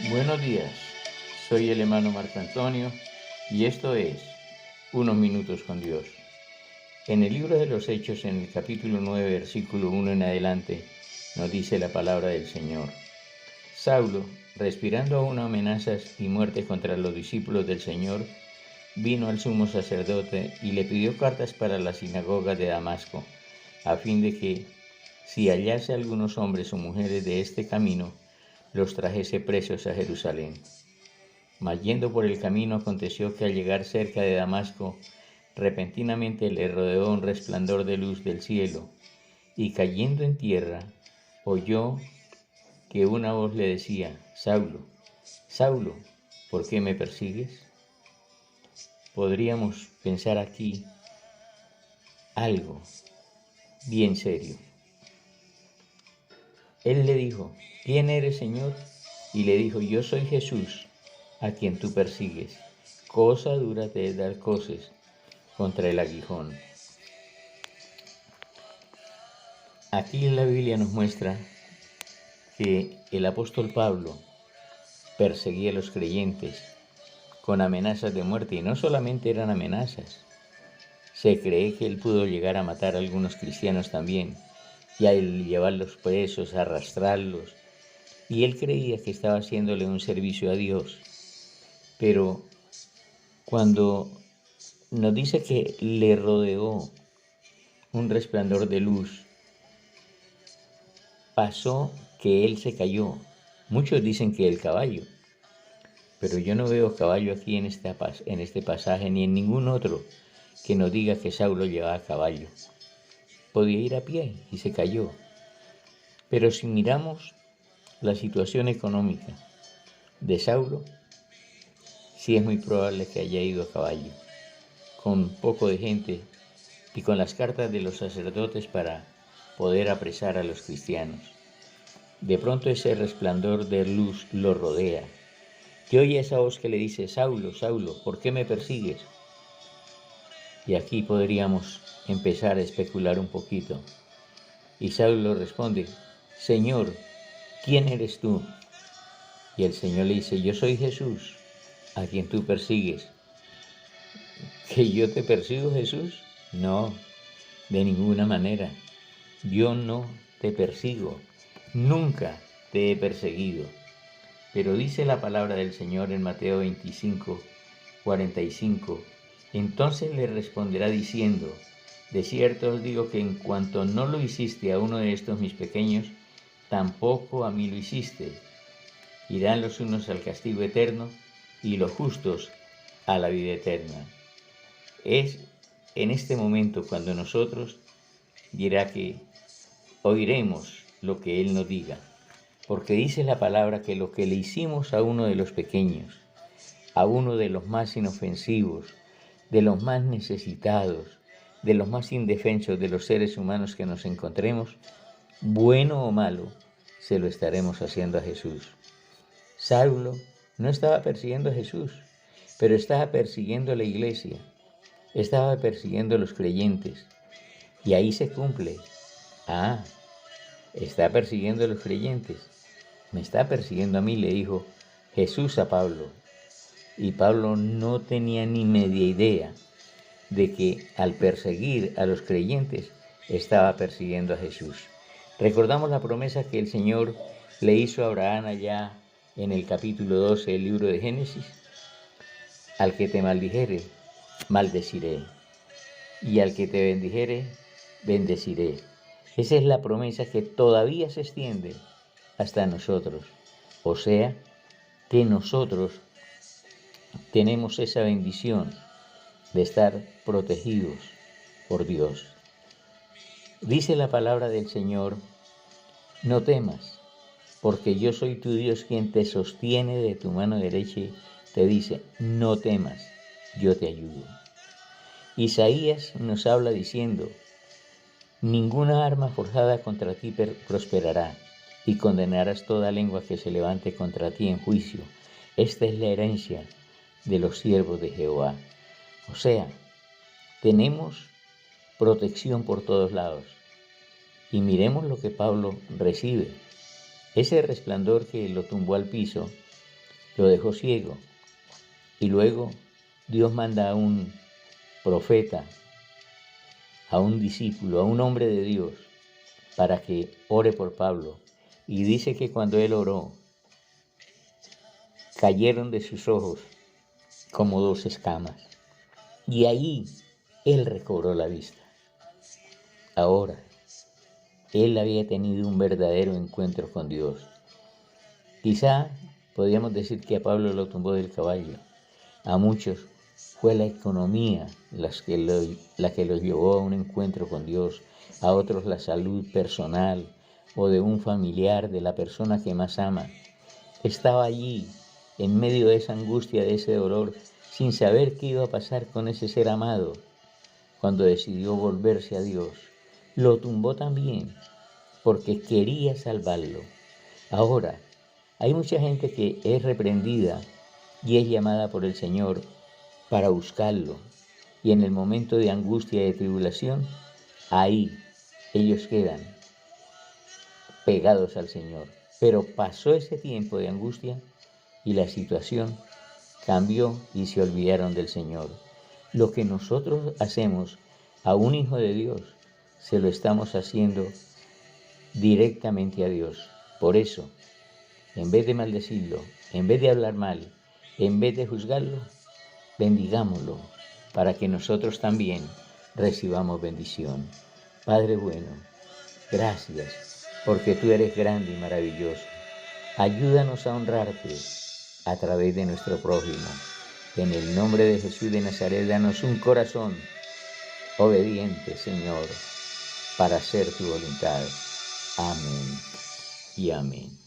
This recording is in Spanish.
Buenos días, soy el hermano Marco Antonio y esto es Unos Minutos con Dios. En el libro de los Hechos, en el capítulo 9, versículo 1 en adelante, nos dice la palabra del Señor. Saulo, respirando aún amenazas y muerte contra los discípulos del Señor, vino al sumo sacerdote y le pidió cartas para la sinagoga de Damasco, a fin de que, si hallase algunos hombres o mujeres de este camino, los trajese presos a Jerusalén. Mas yendo por el camino aconteció que al llegar cerca de Damasco, repentinamente le rodeó un resplandor de luz del cielo, y cayendo en tierra, oyó que una voz le decía: Saulo, Saulo, ¿por qué me persigues? Podríamos pensar aquí algo bien serio. Él le dijo: ¿Quién eres, Señor? Y le dijo: Yo soy Jesús, a quien tú persigues. Cosa dura te es dar coces contra el aguijón. Aquí la Biblia nos muestra que el apóstol Pablo perseguía a los creyentes con amenazas de muerte, y no solamente eran amenazas. Se cree que él pudo llegar a matar a algunos cristianos también, y a llevarlos presos, a arrastrarlos, y él creía que estaba haciéndole un servicio a Dios. Pero cuando nos dice que le rodeó un resplandor de luz, pasó que él se cayó. Muchos dicen que el caballo, pero yo no veo caballo aquí en este pasaje ni en ningún otro que nos diga que Saulo llevaba caballo. Podía ir a pie y se cayó. Pero si miramos la situación económica de Saulo, sí es muy probable que haya ido a caballo, con poco de gente y con las cartas de los sacerdotes para poder apresar a los cristianos. De pronto ese resplandor de luz lo rodea, y oye esa voz que le dice: Saulo, Saulo, ¿por qué me persigues? Y aquí podríamos empezar a especular un poquito. Y Saulo responde: Señor, ¿quién eres tú? Y el Señor le dice: Yo soy Jesús, a quien tú persigues. ¿Que yo te persigo, Jesús? No, de ninguna manera. Yo no te persigo, nunca te he perseguido. Pero dice la palabra del Señor en Mateo 25:45, entonces le responderá diciendo: de cierto os digo que en cuanto no lo hiciste a uno de estos mis pequeños, tampoco a mí lo hiciste. Irán los unos al castigo eterno y los justos a la vida eterna. Es en este momento cuando nosotros dirá que oiremos lo que Él nos diga, porque dice la palabra que lo que le hicimos a uno de los pequeños, a uno de los más inofensivos, de los más necesitados, de los más indefensos de los seres humanos que nos encontremos, bueno o malo, se lo estaremos haciendo a Jesús. Saulo no estaba persiguiendo a Jesús, pero estaba persiguiendo a la iglesia, estaba persiguiendo a los creyentes, y ahí se cumple. Ah, está persiguiendo a los creyentes, me está persiguiendo a mí, le dijo Jesús a Pablo. Y Pablo no tenía ni media idea de que al perseguir a los creyentes estaba persiguiendo a Jesús. Recordamos la promesa que el Señor le hizo a Abraham allá en el capítulo 12 del libro de Génesis: al que te maldijere, maldeciré, y al que te bendijere, bendeciré. Esa es la promesa que todavía se extiende hasta nosotros. O sea, que nosotros tenemos esa bendición de estar protegidos por Dios. Dice la palabra del Señor: no temas, porque yo soy tu Dios, quien te sostiene de tu mano derecha. Te dice: no temas, yo te ayudo. Isaías nos habla diciendo: ninguna arma forjada contra ti prosperará, y condenarás toda lengua que se levante contra ti en juicio. Esta es la herencia de los siervos de Jehová. O sea, tenemos protección por todos lados. Y miremos lo que Pablo recibe. Ese resplandor que lo tumbó al piso lo dejó ciego. Y luego Dios manda a un profeta, a un discípulo, a un hombre de Dios, para que ore por Pablo. Y dice que cuando él oró, cayeron de sus ojos como 2 escamas. Y ahí él recobró la vista. Ahora, él había tenido un verdadero encuentro con Dios. Quizá podríamos decir que a Pablo lo tumbó del caballo. A muchos fue la economía la que los llevó a un encuentro con Dios. A otros la salud personal o de un familiar, de la persona que más ama. Estaba allí, en medio de esa angustia, de ese dolor, sin saber qué iba a pasar con ese ser amado. Cuando decidió volverse a Dios, lo tumbó también, porque quería salvarlo. Ahora, hay mucha gente que es reprendida y es llamada por el Señor para buscarlo. Y en el momento de angustia y de tribulación, ahí ellos quedan pegados al Señor. Pero pasó ese tiempo de angustia y la situación cambió y se olvidaron del Señor. Lo que nosotros hacemos a un hijo de Dios, se lo estamos haciendo directamente a Dios. Por eso, en vez de maldecirlo, en vez de hablar mal, en vez de juzgarlo, bendigámoslo para que nosotros también recibamos bendición. Padre bueno, gracias porque tú eres grande y maravilloso. Ayúdanos a honrarte a través de nuestro prójimo. En el nombre de Jesús de Nazaret, danos un corazón obediente, Señor, para hacer tu voluntad. Amén y amén.